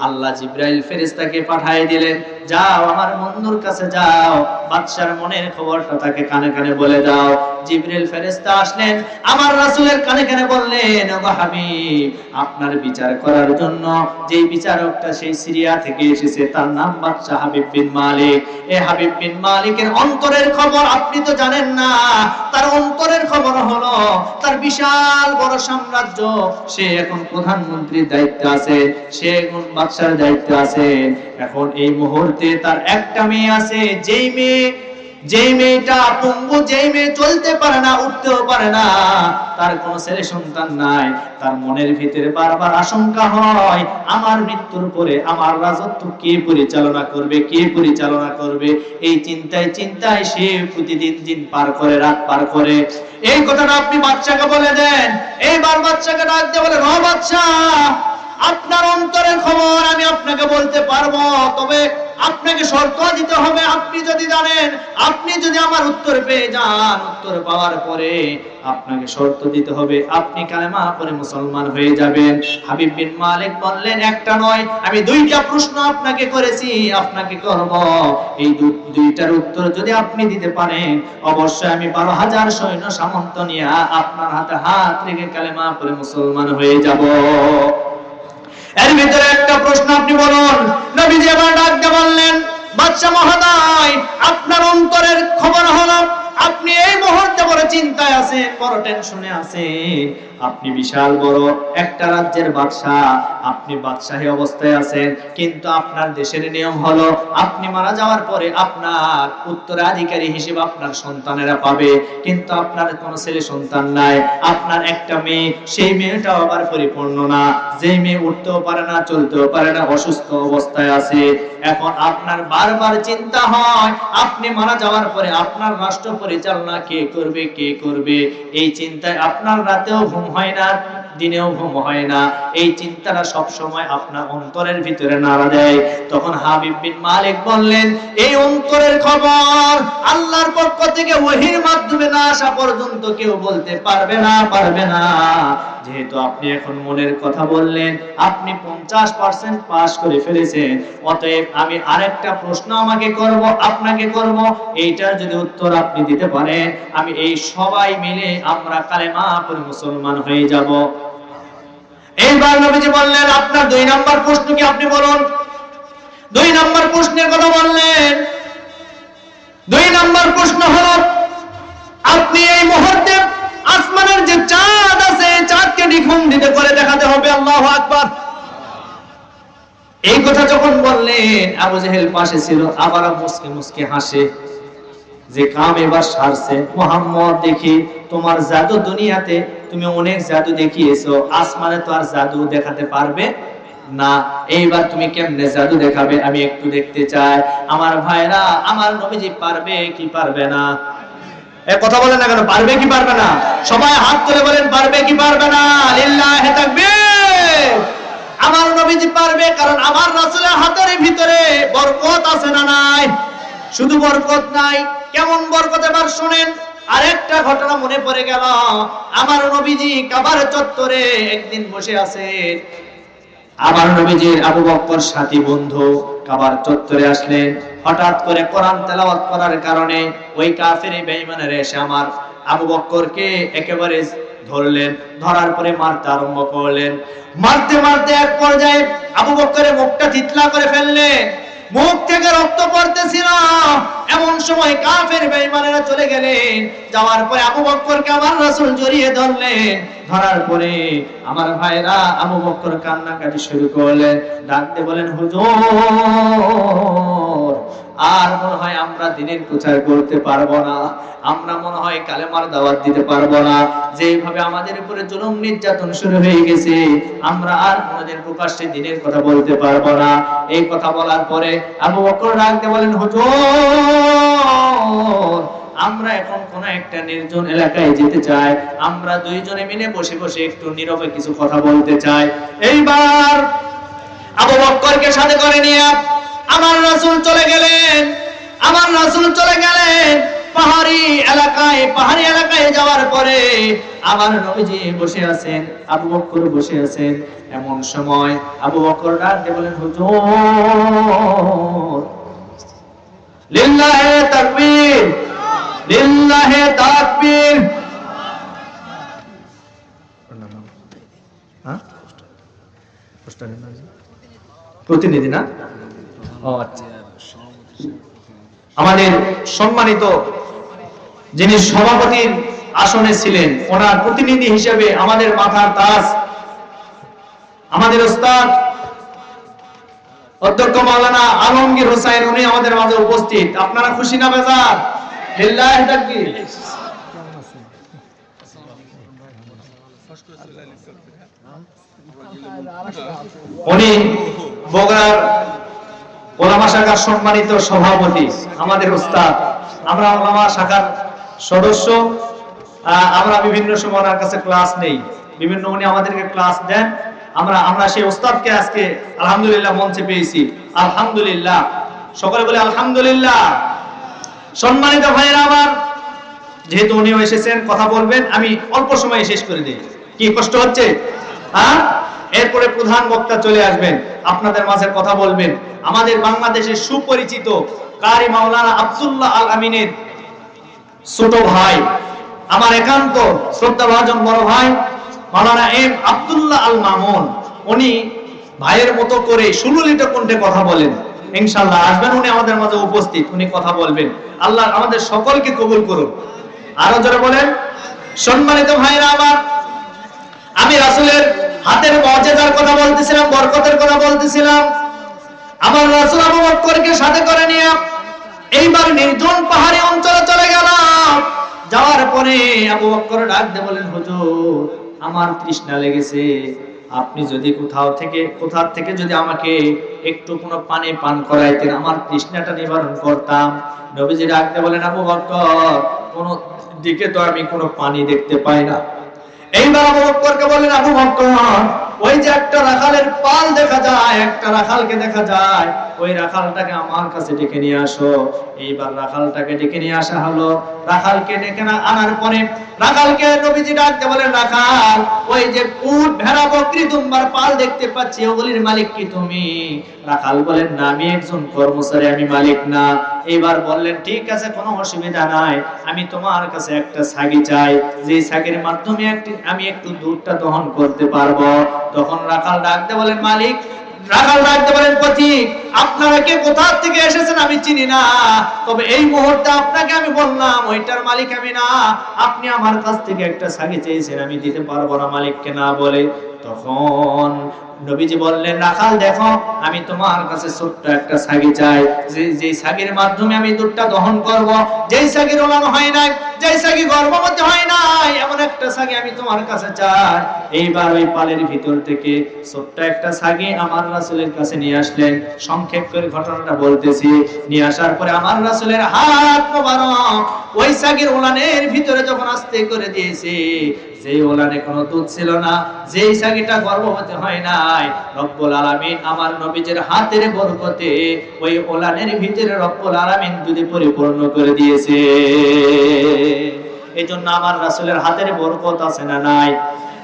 আল্লাহ জিবরাইল ফেরেশতাকে পাঠিয়ে দিলেন, যাও আমার বন্ধুর কাছে যাও, বাদশার মনের খবরটা তাকে কানে কানে বলে দাও। জিবরিল ফেরেশতা আসলেন, আমার রাসূলের কানে কানে বললেন, ওগো হাবিব, আপনার বিচার করার জন্য যেই বিচারকটা সেই সিরিয়া থেকে এসেছে তার নাম বাদশা হাবিব বিন মালিক। এই হাবিব বিন মালিকের অন্তরের খবর আপনি তো জানেন না। তার অন্তরের খবর হলো তার বিশাল বড় সাম্রাজ্য, সে এখন প্রধানমন্ত্রীর দায়িত্বে আছে, সে এখন বাদশার দায়িত্বে আছে। এখন এই মুহূর্তে তার একটা মেয়ে আছে, যেই মেয়েটা পঙ্গু, যেই মেয়ে চলতে পারে না, উঠতেও পারে না, তার কোনো ছেলে সন্তান নাই। তার মনের ভিতরে বারবার আশঙ্কা হয় আমার মৃত্যুর পরে আমার রাজত্ব কে পরিচালনা করবে, কে পরিচালনা করবে। এই চিন্তায় চিন্তায় সে প্রতিদিন দিন পার করে, রাত পার করে। এই কথাটা আপনি বাদশাকে বলে দেন। এইবার বাদশাকে ডাক দিয়ে বলে, ও বাদশা, আপনার অন্তরের খবর আমি আপনাকে বলতে পারবো, তবে আপনাকে শর্ত দিতে হবে। আপনি যদি জানেন, আপনি যদি আমার উত্তর পেয়ে যান, উত্তর পাওয়ার পরে আপনাকে শর্ত দিতে হবে, আপনি কালেমা পড়ে মুসলমান হয়ে যাবেন। হাবিব বিন মালিক বললেন, একটা নয়, আমি 2টা প্রশ্ন আপনাকে করেছি, আপনাকে করব। এই 2টার উত্তর যদি আপনি দিতে পারেন, অবশ্যই আমি 12,000 সৈন্য সামন্ত নিয়ে আপনার হাতে হাত রেখে কালেমা পড়ে মুসলমান হয়ে যাব। এর ভিতরে একটা প্রশ্ন আপনি বলুন। নবীজি আবার ডাক দিয়ে বললেন, বাদশা মহোদয়, আপনার অন্তরের খবর হলো আপনি এই মুহূর্তে বড় চিন্তায় আছেন, বড় টেনশনে আছেন। আপনি বিশাল বড় একটা রাজ্যের বাদশা, আপনি বাদশাহী অবস্থায় আছেন, কিন্তু আপনার দেশের নিয়ম হলো আপনি মারা যাওয়ার পরে আপনার উত্তরাধিকারী হিসেবে আপনার সন্তানেরা পাবে, কিন্তু আপনার কোনো ছেলে সন্তান নাই, আপনার একটা মেয়ে, সেই মেয়েটাও আবার পরিপূর্ণ না, যেই মেয়ে উঠতেও পারে না, চলতেও পারে না, অসুস্থ অবস্থায় আছে। এখন আপনার বারবার চিন্তা হয় আপনি মারা যাওয়ার পরে আপনার রাষ্ট্র পরিচালনা কে করবে, কে করবে। এই চিন্তায় আপনার রাতেও ঘুম হয় না, দিনেও ঘুম হয় না। এই চিন্তাটা সব সময় আপনার অন্তরের ভিতরে নাড়া দেয়। তখন হাবিব বিন মালিক বললেন, এই অন্তরের খবর আল্লাহর পক্ষ থেকে ওহীর মাধ্যমে না আসা পর্যন্ত কেউ বলতে পারবে না, পারবে না। যেহেতু আপনি এখন মনের কথা বললেন, আপনি 50% পাস করে ফেলেছেন, অতএব আমি আরেকটা প্রশ্ন আমাকে করব, আপনাকে করব, এইটার যদি উত্তর আপনি দিতে পারেন, আমি এই সবাই মিলে আমরা কালেমা পড়ে মুসলমান হয়ে যাব। এইবার নবীজি বললেন, আপনার 2 নাম্বার প্রশ্ন কি আপনি বলুন। 2 নাম্বার প্রশ্নের কথা বললেন। 2 নাম্বার প্রশ্ন হলো, আপনি এই মুহূর্তে আসমানের যে চাঁদ আছে, চাঁদকে দ্বিখণ্ডিত করে দেখাতে হবে। আল্লাহু আকবার। এই কথা যখন বললেন, আবু জেহেল পাশে ছিল, আবার মুসকে মুসকে হাসে, যে কাম এবার সারছে। মুহাম্মদ, দেখি তোমার জাদু দুনিয়াতে তুমি অনেক জাদু দেখিয়েছো, আসমানে তো আর জাদু দেখাতে পারবে না, এইবার তুমি কেমনে জাদু দেখাবে আমি একটু দেখতে চাই। আমার ভাইরা, আমার নবীজি পারবে কি পারবে না? এ কথা বলেন না কেন, পারবে কি পারবে না? সবাই হাত তুলে বলেন, পারবে কি পারবে না? লিল্লাহি তাকবীর। আমার নবীজি পারবে, কারণ আমার রাসূলের হাতের ভিতরে বরকত আছে না নাই? শুধু বরকত নাই, কেমন বরকত এবার শুনেন। আরেকটা ঘটনা মনে পড়ে গেল। আমার নবীজি কাবার চত্বরে একদিন বসে আছেন। আমার নবীজির আবু বকর সাথী বন্ধু কাবার চত্বরে আসলেন। হঠাৎ করে কোরআন তেলাওয়াত করার কারণে ওই কাফের বেঈমানেরা এসে আমার আবু বকরকে একেবারে ধরলেন। ধরার পরে মারতে আরম্ভ করলেন। মারতে মারতে এক পর্যায়ে আবু বকরের মুখটা থিতলা করে ফেললেন, মুখ থেকে রক্ত পড়তেছিল। এমন সময় কাফের বেঈমানেরা চলে গেলেন। যাওয়ার পরে আবু বকরকে আমার রাসূল জড়িয়ে ধরলেন। ধরার পরে আমার ভাইরা আবু বকর কান্নাকাটি শুরু করলেন। ডাকতে বলেন, হুজুর, আর মনে হয় আমরা দ্বীনের প্রচার করতে পারবো না, আমরা মনে হয় কালেমার দাওয়াত দিতে পারবো না। যেভাবে আমাদের উপরে জুলুম নির্যাতন শুরু হয়ে গেছে, আমরা আর কোনোদিন প্রকাশ্যে দ্বীনের কথা বলতে পারবো না। এই কথা বলার পরে আবু বকর ডাকতে বলেন, হুজুর, আমরা এখন কোন একটা নির্জন এলাকায় যেতে চাই, আমরা 2 জনে মিলে বসে বসে একটু নীরবে কিছু কথা বলতে চাই। এইবার আবু বকরকে সাথে করে নিয়ে আমার রাসূল চলে গেলেন। আমার রাসূল চলে গেলেন পাহাড়ি এলাকায় যাওয়ার পরে আমার নবীজি বসে আছেন, আবু বকর বসে আছেন। এমন সময় আবু বকর ডাকতে বলেন, হুজুর, লিল্লাহি তাকবীর, লিল্লাহি তাকবীর। প্রতিনিধি না? ও আচ্ছা। আমাদের সম্মানিত যিনি সভাপতির আসনে ছিলেন, ওনার প্রতিনিধি হিসেবে আমাদের মাথার তাজ, আমাদের ওস্তাদ অধ্যক্ষ মাওলানা আলমগীর হোসেন, উনি আমাদের মাঝে উপস্থিত। আপনারা খুশি না বেজার? লিল্লাহি তাকবীর। উনি বগুড়ার ওলামা শাখার সম্মানিত সভাপতি, আমাদের ওস্তাদ। আমরা ওলামা শাখার সদস্য, আমরা বিভিন্ন সময় ওনার কাছে ক্লাস নেই, বিভিন্ন উনি আমাদেরকে ক্লাস দেন। আমরা সেই ওস্তাদকে আজকে আলহামদুলিল্লাহ মঞ্চে পেয়েছি। আলহামদুলিল্লাহ, সকলে বলে আলহামদুলিল্লাহ। সম্মানিত ভাইরা আমার, যেহেতু উনিও এসেছেন, কথা বলবেন, আমি অল্প সময়ে শেষ করে দিই। কি কষ্ট হচ্ছে? এরপরে প্রধান বক্তা চলে আসবেন, আপনাদের মাঝে কথা বলবেন। আমাদের বাংলাদেশের সুপরিচিত কারি মাওলানা আব্দুল্লাহ আল আমিনের ছোট ভাই, আমার একান্ত শ্রদ্ধাভাজন বড় ভাই মাওলানা এম আব্দুল্লাহ আল মামুন, উনি ভাইয়ের মতো করে সুললিত কণ্ঠে কথা বলেন। ইনশাআল্লাহ আসবেন, উনি আমাদের মাঝে উপস্থিত, উনি কথা বলবেন। আল্লাহ আমাদের সকলকে কবুল করুন। আরো জোরে বলেন। সম্মানিত ভাইরা আমার, আমি রাসূলের হাতের মুজিজার কথা বলতেছিলাম, বরকতের কথা বলতেছিলাম। আমার রাসূল আবু বকরকে সাথে করে নিয়ে এইবার নির্জন পাহাড়ি অঞ্চলে চলে গেলাম। যাওয়ার পরে আবু বকর ডাক দিয়ে বলেন, হুজুর আমার তৃষ্ণা লেগেছে, আপনি যদি কোথা থেকে যদি আমাকে একটু কোনো পানি পান করাইতেন, আমার তৃষ্ণাটা নিবারণ করতাম। নবীজি ডাক দিয়ে বলেন, আবু বকর কোন দিকে তো আমি কোনো পানি দেখতে পাই না। এইবার আবু বকরকে বলেন, আবু বকর ওই যে একটা রাখালের পাল দেখা যায়, একটা রাখালকে দেখা যায়, ওই রাখালটাকে আমার কাছে ডেকে নিয়ে আসো। এইবার রাখালটাকে ডেকে নিয়ে আসা হলো। রাখালকে ডেকে আনার পরে রাখালকে নবীজি ডাকতে বলেন, রাখাল ওই যে উট ভেড়া বকরি দুম্বার পাল দেখতে পাচ্ছি, ওগুলির মালিক কি তুমি? রাখাল বলেন, না আমি একজন কর্মচারী, আমি মালিক না। এইবার বললেন, ঠিক আছে কোনো অসুবিধা নাই, আমি তোমার কাছে একটা ছাগি চাই, যে ছাগির মাধ্যমে আমি একটু দুধটা দহন করতে পারবো। তখন রাখাল ডাকতে বলেন, মালিক। রাখাল ডাকতে বলেন, পথিক আপনারা কে কোথা থেকে এসেছেন আমি চিনি না, তবে এই মুহূর্তে আপনাকে আমি বললাম ওইটার মালিক আমি না, আপনি আমার কাছ থেকে একটা ছাগি চেয়েছেন, আমি দিতে পারবো না মালিককে না বলে। তখন নবীজি বললেন, রাখাল দেখো আমি তোমার কাছে ছোট্ট একটা ছাগি চাই, যে ছাগির মাধ্যমে আমি দুধটা দহন করব, যেই ছাগির ওলান হয় নাই, যেই ছাগি গর্ভবতী হয় নাই, এমন একটা ছাগি আমি তোমার কাছে চাই। এইবার ওই পালের ভিতর থেকে ছোট্ট একটা ছাগি আমার রাসূলের কাছে নিয়ে আসলেন। সংক্ষেপ করে ঘটনাটা বলতেছি। নিয়ে আসার পরে আমার রাসূলের হাত মোবারক ওই ছাগির ওলানের ভিতরে যখন আস্তে করে দিয়েছে, যেই ওলানে কোনো দুধ ছিল না, যেই ছাগিটা গর্ভবতী হয় নাই, রব্বুল আলামিন আমার নবীজির হাতের বরকতে ওই ওলানের ভিতরে রব্বুল আলামিন দুধে পরিপূর্ণ করে দিয়েছে। এইজন্য আমার রাসূলের হাতের বরকত আছে না নাই?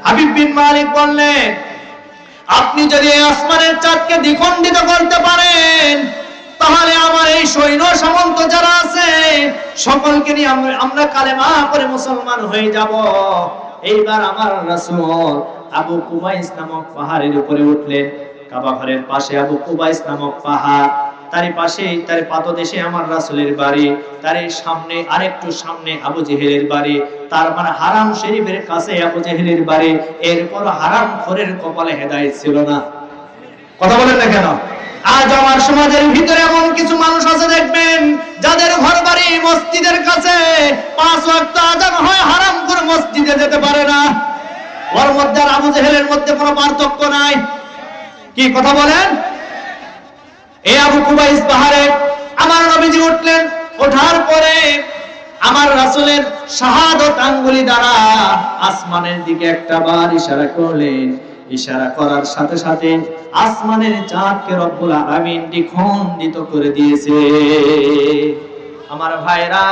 হাবিব বিন মালিক বললেন, আপনি যদি আসমানের চাঁদকে দ্বিখণ্ডিত করতে পারেন, তাহলে আমার এই সৈন্য সামন্ত যারা আছে সকলকে নিয়ে আমরা কালেমা পড়ে মুসলমান হয়ে যাব। এইবার আমার রাসূল আবু কুবাইস নামক পাহাড়ের উপরে উঠলেন। কাবা ঘরের পাশে আবু কুবাইস নামক পাহাড়, তারই পাশে তার পাদদেশে আমার রাসূলের বাড়ি, তার সামনে আরেকটু সামনে আবু জেহেলের বাড়ি। তার মানে হারাম শরীফের কাছে আবু জেহেলের বাড়ি। এরপর হারাম খোরের কপালে হেদায়েত ছিল না। কথা বলেন না কেন? আজ আমার সমাজের ভিতরে এমন কিছু মানুষ আছে দেখবেন, যাদের ঘর বাড়ি মসজিদের কাছে, 5 ওয়াক্ত আযান হয়, হারাম করে মসজিদে যেতে পারে না। ওর মধ্যে আর আবু জেহেলের মধ্যে কোনো পার্থক্য নাই। কি কথা বলেন? এই আবু কুবাইস পাহাড়ে আমার নবীজি উঠলেন। ওঠার পরে আমার রাসূলের শাহাদাত আঙ্গুলি দ্বারা আসমানের দিকে একটা বার ইশারা করলেন। ইশারা করার সাথে সাথে আসমানের চাঁদকে রব্বুল আলামিন দ্বিখণ্ডিত করে দিয়েছে। আমার ভাইরা,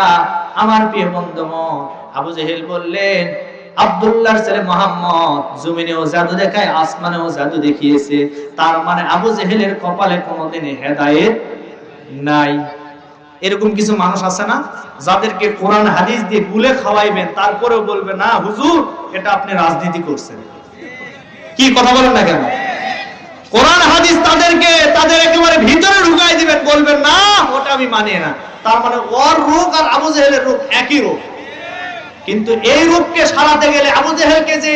আমার প্রিয় বন্ধুগণ, আবু জেহেল বললেন, আব্দুল্লাহর ছেলে মুহাম্মদ জমিনেও জাদু দেখায়, আসমানেও জাদু দেখিয়েছে, তার মানে আবু জেহেলের কপালে কোনোদিন হেদায়েত নাই। এরকম কিছু মানুষ আছে না, যাদেরকে কোরআন হাদিস দিয়ে গুলে খাওয়াইবেন, তারপরেও বলবে না হুজুর এটা আপনি রাজনীতি করছেন। কি কথা বলেন না কেন? কোরআন হাদিস তাদের একেবারে ভিতরে ঢুকাই দিবেন, বলবেন না ওটা আমি মানি না। তার মানে ওর রোগ আর আবু জেহেলের রোগ একই রোগ। কিন্তু এই রোগকে সারাতে গেলে আবু জেহেলকে যে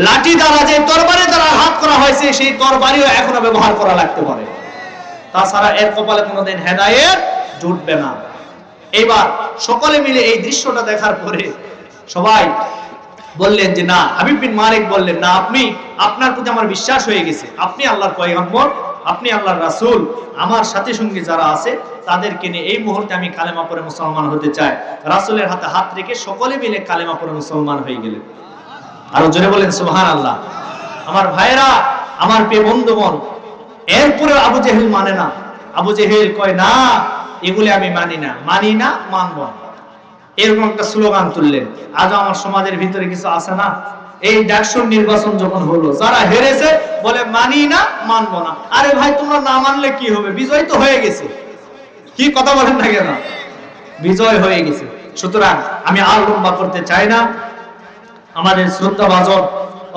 লাঠি দ্বারা, যে তরবারি দ্বারা আঘাত করা হয়েছে, সেই তরবারিও এখনো ব্যবহার করা লাগতে পারে, তাছাড়া এর কপালে কোনোদিন হেদায়েত জুটবে না। এবার সকলে মিলে এই দৃশ্যটা দেখার পরে সবাই বললেন যে না, হাবিব বিন মালিক বললেন, না আপনার প্রতি আমার বিশ্বাস হয়ে গেছে, আপনি আল্লাহর পয়গম্বর, আপনি আল্লাহর রাসূল, আমার সাথে সঙ্গে যারা আছে তাদেরকে নিয়ে এই মুহূর্তে আমি কালেমা পড়ে মুসলমান হতে চাই। রাসূলের হাতে হাত রেখে সকলে মিলে কালেমা পড়ে মুসলমান হয়ে গেলেন। আরো জোরে বলেন সুবহানাল্লাহ। আমার ভাইরা, আমার প্রিয় বন্ধুগণ, এরপরে আবু জেহেল মানে না। আবু জেহেল কয়, না এগুলি আমি মানি না, মানব না। এরকম একটা স্লোগান তুললেন। আজ আমার সমাজের ভিতরে কিছু আছে না, এই ডাকসুর নির্বাচন যখন হলো, যারা হেরেছে বলে মানি না, মানব না। আরে ভাই তোমরা না মানলে কি হবে, বিজয় তো হয়ে গেছে। কি কথা বলেন না কেন? বিজয় হয়ে গেছে। সুতরাং আমি আর লম্বা করতে চাই না। আমাদের শ্রদ্ধাভাজন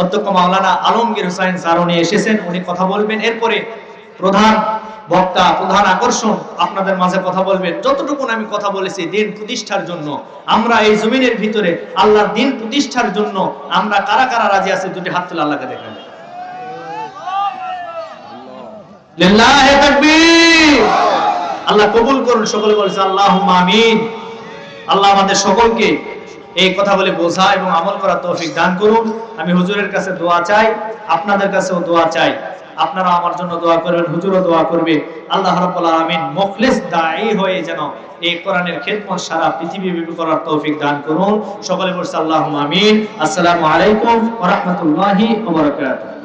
অধ্যক্ষ মাওলানা আলমগীর হোসাইন স্যার উনি এসেছেন, উনি কথা বলবেন। এরপরে প্রধান বক্তা প্রধান আকর্ষণ আপনাদের মাঝে কথা বলবেন। যতটুকু আমি কথা বলেছি দিন প্রতিষ্ঠার জন্য, আমরা এই জমিনের ভিতরে আল্লাহর দিন প্রতিষ্ঠার জন্য আমরা কারা কারা রাজি আছে দুটি হাত তুলে আল্লাহকে দেখান। লিল্লাহি তাকবীর। আল্লাহ কবুল করুন। সকলে বলেছে আল্লাহুম্মা আমিন। আল্লাহ আমাদের সকলকে এই কথা বলে বোঝা এবং আমল করার তৌফিক দান করুন। আমি হুজুরের কাছে দোয়া চাই, আপনাদের কাছেও দোয়া চাই। আপনারা আমার জন্য দোয়া করবেন, হুজুরও দোয়া করবে। আল্লাহ রাব্বুল আলামিন মুখলিস দাঈ হয়ে যেন এই কোরআনের খেদমত সারা পৃথিবী ব্যাপী করার তৌফিক দান করুন। সকলে বলছে আল্লাহুম্মা আমিন। আসসালামু আলাইকুম ওয়া রাহমাতুল্লাহি ওয়া বারাকাতুহু।